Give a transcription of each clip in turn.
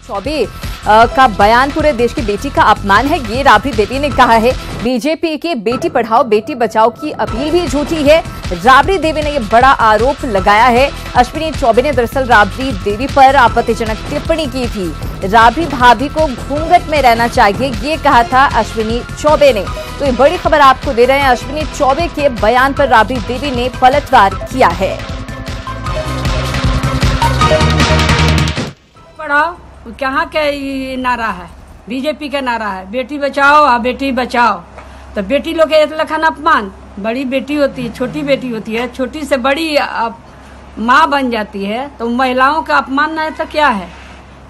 चौबे का बयान पूरे देश की बेटी का अपमान है, ये राबड़ी देवी ने कहा है। बीजेपी के बेटी पढ़ाओ बेटी बचाओ की अपील भी झूठी है। राबड़ी देवी ने यह बड़ा आरोप लगाया है। अश्विनी चौबे ने दरअसल राबड़ी देवी पर आपत्तिजनक टिप्पणी की थी। राबड़ी भाभी को घूंघट में रहना चाहिए, ये कहा था अश्विनी चौबे ने। तो ये बड़ी खबर आपको दे रहे हैं। अश्विनी चौबे के बयान पर राबड़ी देवी ने पलटवार किया है। पढ़ाओ कहाँ के नारा है, बीजेपी का नारा है, बेटी बचाओ और बेटी बचाओ। तो बेटी लोग के लखन अपमान, बड़ी बेटी होती है, छोटी बेटी होती है, छोटी से बड़ी माँ बन जाती है, तो महिलाओं का अपमान नहीं तो क्या है।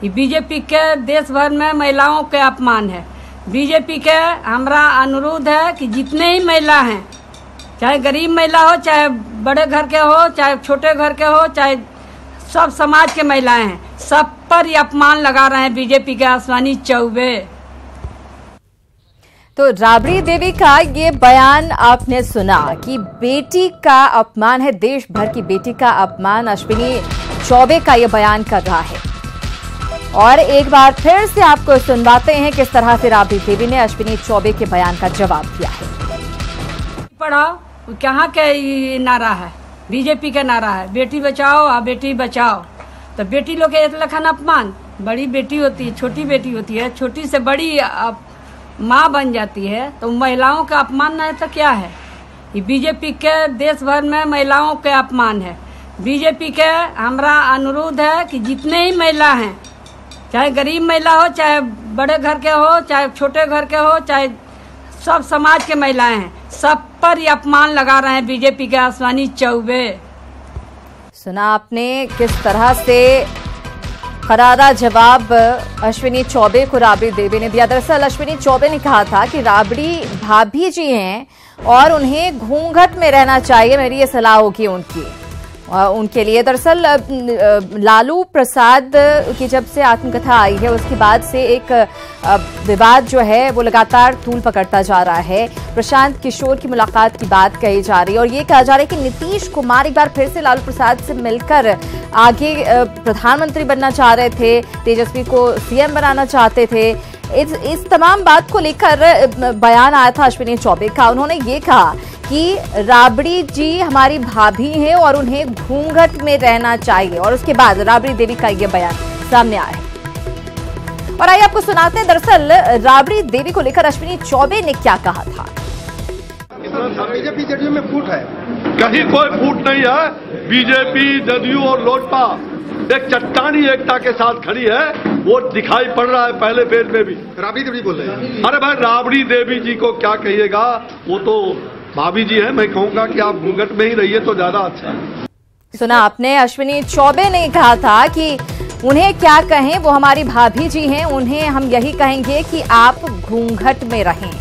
ये बीजेपी के देश भर में महिलाओं के अपमान है। बीजेपी के हमारा अनुरोध है कि जितने ही महिला हैं, चाहे गरीब महिला हो, चाहे बड़े घर के हो, चाहे छोटे घर के हो, चाहे सब समाज के महिलाएं हैं, सब पर ये अपमान लगा रहे हैं बीजेपी के अश्विनी चौबे। तो राबड़ी देवी का ये बयान आपने सुना कि बेटी का अपमान है, देश भर की बेटी का अपमान अश्विनी चौबे का ये बयान कर रहा है। और एक बार फिर से आपको सुनवाते हैं किस तरह से राबड़ी देवी ने अश्विनी चौबे के बयान का जवाब दिया है। पढ़ाओ कहाँ के नारा है, बीजेपी का नारा है, बेटी बचाओ और बेटी बचाओ। तो बेटी लोग के लखन अपमान, बड़ी बेटी होती है, छोटी बेटी होती है, छोटी से बड़ी माँ बन जाती है, तो महिलाओं का अपमान नहीं तो क्या है। ये बीजेपी के देश भर में महिलाओं के अपमान है। बीजेपी के हमारा अनुरोध है कि जितने ही महिला हैं, चाहे गरीब महिला हो, चाहे बड़े घर के हो, चाहे छोटे घर के हो, चाहे सब समाज के महिलाएं हैं, सब पर ये अपमान लगा रहे हैं बीजेपी के अश्विनी चौबे। सुना आपने किस तरह से करारा जवाब अश्विनी चौबे को राबड़ी देवी ने दिया। दरअसल अश्विनी चौबे ने कहा था कि राबड़ी भाभी जी हैं और उन्हें घूंघट में रहना चाहिए, मेरी ये सलाह होगी उनके लिए। दरअसल लालू प्रसाद की जब से आत्मकथा आई है उसके बाद से एक विवाद जो है वो लगातार तूल पकड़ता जा रहा है। प्रशांत किशोर की मुलाकात की बात कही जा रही है और ये कहा जा रहा है कि नीतीश कुमार एक बार फिर से लालू प्रसाद से मिलकर आगे प्रधानमंत्री बनना चाह रहे थे, तेजस्वी को सीएम बनाना चाहते थे। इस तमाम बात को लेकर बयान आया था अश्विनी चौबे का। उन्होंने ये कहा कि राबड़ी जी हमारी भाभी हैं और उन्हें घूंघट में रहना चाहिए और उसके बाद राबड़ी देवी का ये बयान सामने आया है। और आइए आपको सुनाते हैं दरअसल राबड़ी देवी को लेकर अश्विनी चौबे ने क्या कहा था। बीजेपी जदयू में फूट है, कहीं कोई फूट नहीं है। बीजेपी जदयू और लोजपा एक चट्टानी एकता के साथ खड़ी है, वो दिखाई पड़ रहा है पहले फेज में भी। राबड़ी देवी बोल रहे हैं। अरे भाई राबड़ी देवी जी को क्या कहिएगा, वो तो भाभी जी है। मैं कहूंगा कि आप घूंघट में ही रहिए तो ज्यादा अच्छा है। सुना आपने, अश्विनी चौबे ने कहा था कि उन्हें क्या कहें, वो हमारी भाभी जी हैं, उन्हें हम यही कहेंगे कि आप घूंघट में रहें।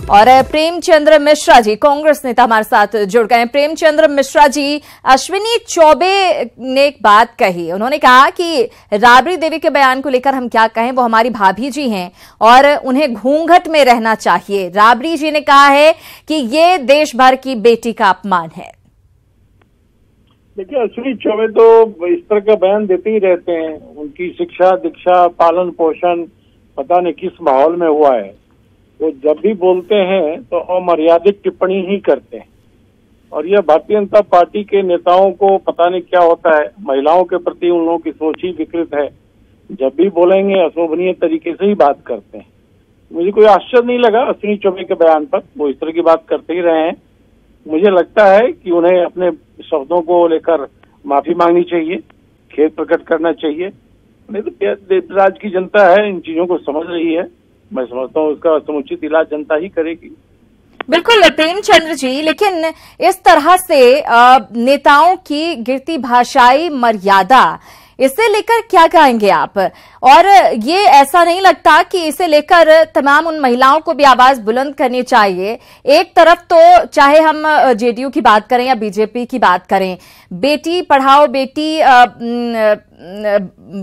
और प्रेमचंद्र मिश्रा जी कांग्रेस नेता हमारे साथ जुड़ गए। प्रेमचंद्र मिश्रा जी, अश्विनी चौबे ने एक बात कही, उन्होंने कहा कि राबड़ी देवी के बयान को लेकर हम क्या कहें, वो हमारी भाभी जी हैं और उन्हें घूंघट में रहना चाहिए। राबड़ी जी ने कहा है कि ये देश भर की बेटी का अपमान है। देखिए, अश्विनी चौबे तो इस तरह का बयान देते ही रहते हैं। उनकी शिक्षा दीक्षा पालन पोषण पता नहीं किस माहौल में हुआ है। वो जब भी बोलते हैं तो अमर्यादित टिप्पणी ही करते हैं और यह भारतीय जनता पार्टी के नेताओं को पता नहीं क्या होता है। महिलाओं के प्रति उन लोगों की सोच ही विकृत है। जब भी बोलेंगे अशोभनीय तरीके से ही बात करते हैं। मुझे कोई आश्चर्य नहीं लगा अश्विनी चौबे के बयान पर, वो इस तरह की बात करते ही रहे हैं। मुझे लगता है कि उन्हें अपने शब्दों को लेकर माफी मांगनी चाहिए, खेद प्रकट करना चाहिए। नहीं तो राज्य की जनता है, इन चीजों को समझ रही है। मैं समझता हूँ उसका समुचित इलाज जनता ही करेगी। बिल्कुल प्रेमचंद्र जी, लेकिन इस तरह से नेताओं की गिरती भाषाई मर्यादा, इसे लेकर क्या कहेंगे आप? और ये ऐसा नहीं लगता कि इसे लेकर तमाम उन महिलाओं को भी आवाज बुलंद करनी चाहिए? एक तरफ तो चाहे हम जेडीयू की बात करें या बीजेपी की बात करें, बेटी पढ़ाओ बेटी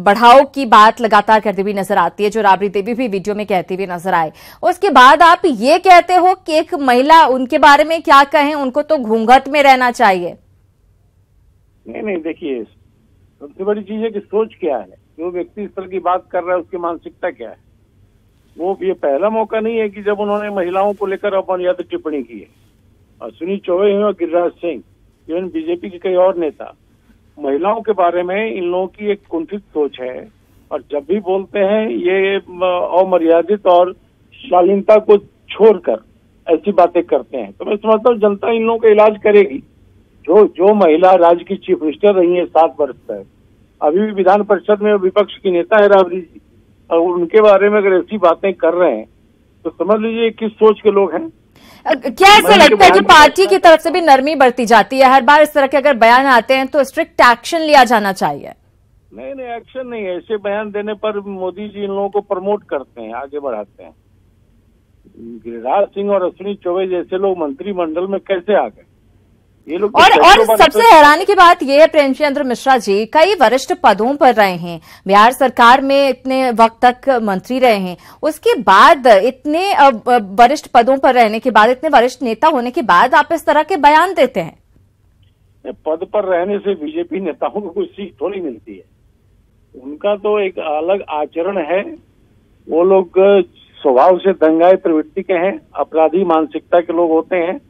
बढ़ाओ की बात लगातार करती हुई नजर आती है, जो राबड़ी देवी भी वीडियो में कहती हुई नजर आए। उसके बाद आप ये कहते हो कि एक महिला, उनके बारे में क्या कहें, उनको तो घूंघट में रहना चाहिए। नहीं, देखिए सबसे बड़ी चीज है कि सोच क्या है। जो व्यक्ति इस तरह की बात कर रहा है उसकी मानसिकता क्या है। वो ये पहला मौका नहीं है कि जब उन्होंने महिलाओं को लेकर अपमानजनक टिप्पणी की है। अश्विनी चौबे और गिरिराज सिंह, इवन बीजेपी के कई और नेता, महिलाओं के बारे में इन लोगों की एक कुंठित सोच है और जब भी बोलते हैं ये अमर्यादित और शालीनता को छोड़कर ऐसी बातें करते हैं। तो मैं समझता हूँ जनता इन लोगों का इलाज करेगी। जो महिला राज्य की चीफ मिनिस्टर रही है 7 वर्ष तक, अभी भी विधान परिषद में विपक्ष की नेता है राबड़ी जी, और उनके बारे में अगर ऐसी बातें कर रहे हैं तो समझ लीजिए किस सोच के लोग हैं। क्या ऐसा लगता है कि पार्टी की तरफ से भी नरमी बरती जाती है? हर बार इस तरह के अगर बयान आते हैं तो स्ट्रिक्ट एक्शन लिया जाना चाहिए। नहीं, एक्शन नहीं है। ऐसे बयान देने पर मोदी जी इन लोगों को प्रमोट करते हैं, आगे बढ़ाते हैं। गिरिराज सिंह और अश्विनी चौबे जैसे लोग मंत्रिमंडल में कैसे आ गए? ये लोग और सबसे हैरानी की बात यह है प्रेमचंद्र मिश्रा जी कई वरिष्ठ पदों पर रहे हैं, बिहार सरकार में इतने वक्त तक मंत्री रहे हैं, उसके बाद इतने वरिष्ठ पदों पर रहने के बाद, इतने वरिष्ठ नेता होने के बाद आप इस तरह के बयान देते हैं। पद पर रहने से बीजेपी नेताओं को कोई सीख थोड़ी मिलती है। उनका तो एक अलग आचरण है। वो लोग स्वभाव से दंगाई प्रवृत्ति के हैं, अपराधी मानसिकता के लोग होते हैं।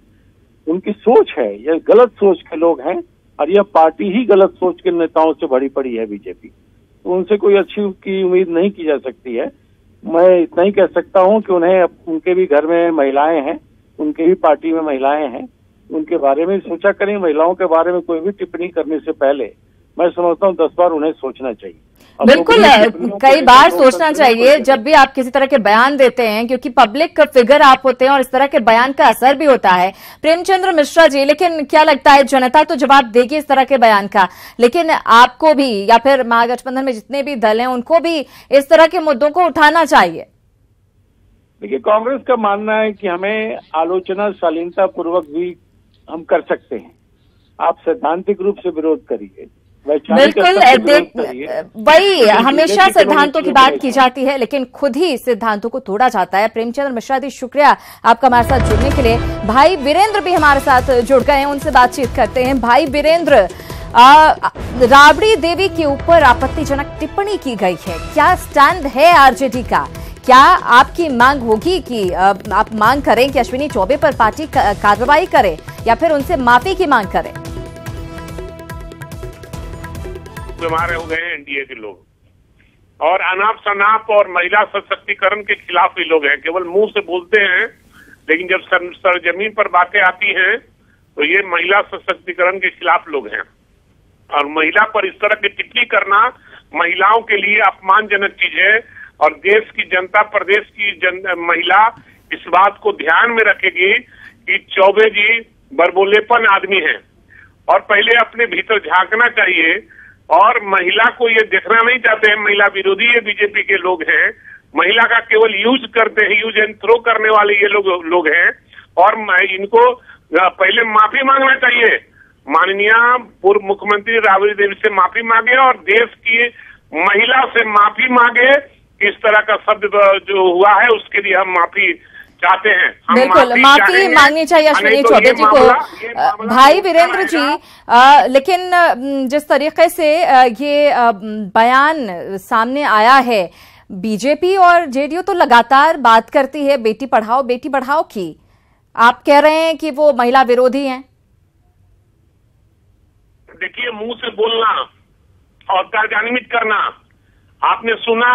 उनकी सोच है, ये गलत सोच के लोग हैं और यह पार्टी ही गलत सोच के नेताओं से भरी पड़ी है बीजेपी। तो उनसे कोई अच्छी की उम्मीद नहीं की जा सकती है। मैं इतना ही कह सकता हूं कि उन्हें उनके भी घर में महिलाएं हैं, उनके भी पार्टी में महिलाएं हैं, उनके बारे में सोचा करें। महिलाओं के बारे में कोई भी टिप्पणी करने से पहले मैं समझता हूँ 10 बार उन्हें सोचना चाहिए। बिल्कुल, कई बार सोचना चाहिए जब भी आप किसी तरह के बयान देते हैं, क्योंकि पब्लिक फिगर आप होते हैं और इस तरह के बयान का असर भी होता है। प्रेमचंद्र मिश्रा जी, लेकिन क्या लगता है जनता तो जवाब देगी इस तरह के बयान का, लेकिन आपको भी या फिर महागठबंधन में जितने भी दल हैं उनको भी इस तरह के मुद्दों को उठाना चाहिए? देखिए, कांग्रेस का मानना है कि हमें आलोचना शालीनता पूर्वक भी हम कर सकते हैं। आप सैद्धांतिक रूप से विरोध करिए, बिल्कुल। वही हमेशा सिद्धांतों की बात की जाती है लेकिन खुद ही सिद्धांतों को तोड़ा जाता है। प्रेमचंद्र मिश्रा जी, शुक्रिया आपका हमारे साथ जुड़ने के लिए। भाई वीरेंद्र भी हमारे साथ जुड़ गए हैं, उनसे बातचीत करते हैं। भाई वीरेंद्र, राबड़ी देवी के ऊपर आपत्तिजनक टिप्पणी की गई है, क्या स्टैंड है आरजेडी का? क्या आपकी मांग होगी कि आप मांग करें कि अश्विनी चौबे पर पार्टी कार्रवाई करे या फिर उनसे माफी की मांग करें? बीमार हो गए हैं एनडीए के लोग और अनाप शनाप और महिला सशक्तिकरण के खिलाफ ही लोग हैं। केवल मुंह से बोलते हैं लेकिन जब सरजमीन पर बातें आती हैं तो ये महिला सशक्तिकरण के खिलाफ लोग हैं। और महिला पर इस तरह की टिप्पणी करना महिलाओं के लिए अपमानजनक चीज है और देश की जनता, प्रदेश की महिला इस बात को ध्यान में रखेगी कि चौबे जी बरबोलेपन आदमी हैं और पहले अपने भीतर झांकना चाहिए। और महिला को ये देखना नहीं चाहते हैं, महिला विरोधी ये बीजेपी के लोग हैं, महिला का केवल यूज करते हैं, यूज एंड थ्रो करने वाले ये लोग हैं। और इनको पहले माफी मांगना चाहिए। माननीय पूर्व मुख्यमंत्री राबड़ी देवी से माफी मांगे और देश की महिला से माफी मांगे। इस तरह का शब्द जो हुआ है उसके लिए हम माफी चाहते हैं। बिल्कुल, माफी मांगनी चाहिए अश्विनी चौबे जी को। भाई वीरेंद्र जी, लेकिन जिस तरीके से ये बयान सामने आया है, बीजेपी और जेडीयू तो लगातार बात करती है बेटी पढ़ाओ की। आप कह रहे हैं कि वो महिला विरोधी हैं? देखिए, मुंह से बोलना और तर्जनी करना। आपने सुना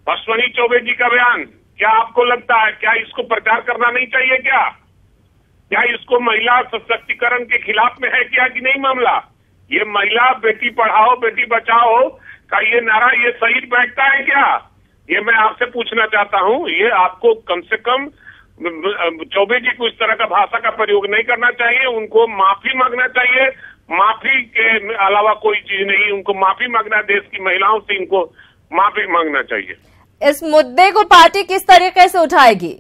अश्विनी चौबे जी का बयान, क्या आपको लगता है क्या इसको प्रचार करना नहीं चाहिए? क्या इसको महिला सशक्तिकरण के खिलाफ में है क्या कि नहीं मामला? ये महिला बेटी पढ़ाओ बेटी बचाओ का ये नारा ये सही बैठता है क्या? ये मैं आपसे पूछना चाहता हूँ। ये आपको कम से कम चौबे जी को इस तरह का भाषा का प्रयोग नहीं करना चाहिए, उनको माफी मांगना चाहिए। माफी के अलावा कोई चीज नहीं, उनको माफी मांगना, देश की महिलाओं से इनको माफी मांगना चाहिए। इस मुद्दे को पार्टी किस तरीके से उठाएगी?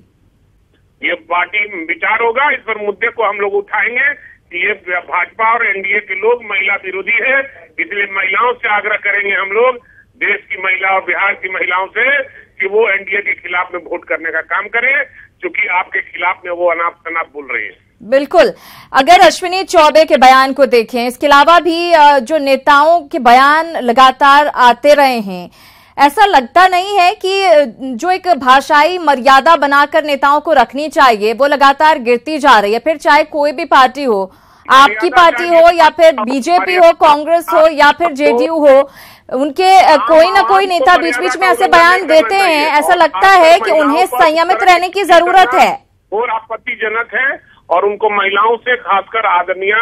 ये पार्टी विचार होगा, इस पर मुद्दे को हम लोग उठाएंगे कि ये भाजपा और एनडीए के लोग महिला विरोधी है, इसलिए महिलाओं से आग्रह करेंगे हम लोग, देश की महिला और बिहार की महिलाओं से, कि वो एनडीए के खिलाफ में वोट करने का काम करें, क्योंकि आपके खिलाफ में वो अनाप शनाप बोल रही है। बिल्कुल। अगर अश्विनी चौबे के बयान को देखें, इसके अलावा भी जो नेताओं के बयान लगातार आते रहे हैं, ऐसा लगता नहीं है कि जो एक भाषाई मर्यादा बनाकर नेताओं को रखनी चाहिए वो लगातार गिरती जा रही है? फिर चाहे कोई भी पार्टी हो, आपकी पार्टी हो या फिर बीजेपी हो, कांग्रेस हो या फिर जेडीयू हो, उनके कोई ना कोई नेता बीच बीच में ऐसे बयान देते हैं। ऐसा लगता है कि उन्हें संयमित रहने की जरूरत है और आपत्तिजनक है, और उनको महिलाओं से, खासकर आदरणीय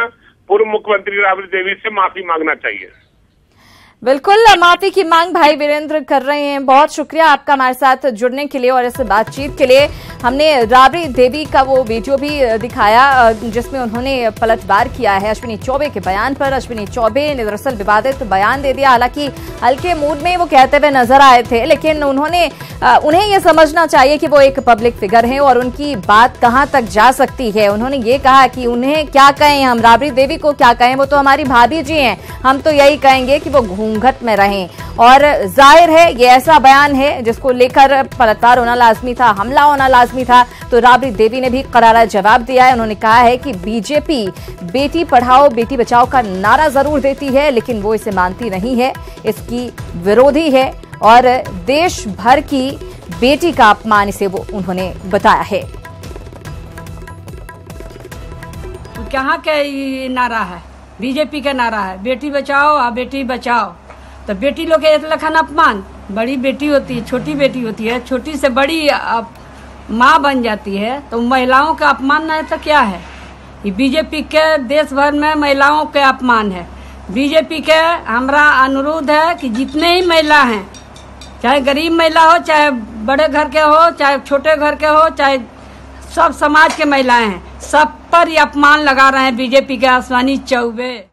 पूर्व मुख्यमंत्री राबड़ी देवी से माफी मांगना चाहिए। बिल्कुल, माफी की मांग भाई वीरेंद्र कर रहे हैं। बहुत शुक्रिया आपका हमारे साथ जुड़ने के लिए और इस बातचीत के लिए। हमने राबड़ी देवी का वो वीडियो भी दिखाया जिसमें उन्होंने पलटवार किया है अश्विनी चौबे के बयान पर। अश्विनी चौबे ने दरअसल विवादित बयान दे दिया, हालांकि हल्के मूड में वो कहते हुए नजर आए थे, लेकिन उन्हें ये समझना चाहिए कि वो एक पब्लिक फिगर है और उनकी बात कहां तक जा सकती है। उन्होंने ये कहा कि उन्हें क्या कहें हम, राबड़ी देवी को क्या कहें, वो तो हमारी भाभी जी हैं, हम तो यही कहेंगे कि वो घूंघट में रहें। और जाहिर है ये ऐसा बयान है जिसको लेकर पलटवार होना लाजमी था, हमला होना लाजमी था। तो राबड़ी देवी ने भी करारा जवाब दिया है। उन्होंने कहा है कि बीजेपी बेटी पढ़ाओ बेटी बचाओ का नारा जरूर देती है, लेकिन वो इसे मानती नहीं है, इसकी विरोधी है और देश भर की बेटी का अपमान इसे वो उन्होंने बताया है। तो कहाँ का ये नारा है? बीजेपी का नारा है, बेटी बचाओ और बेटी बचाओ। तो बेटी लोग के लखन अपमान, बड़ी बेटी होती है, छोटी बेटी होती है, छोटी से बड़ी माँ बन जाती है, तो महिलाओं का अपमान नहीं तो क्या है? ये बीजेपी के देश भर में महिलाओं के अपमान है। बीजेपी के हमारा अनुरोध है कि जितने ही महिला हैं, चाहे गरीब महिला हो, चाहे बड़े घर के हो, चाहे छोटे घर के हो, चाहे सब समाज के महिलाएं हैं, सब पर ये अपमान लगा रहे हैं बीजेपी के अश्विनी चौबे।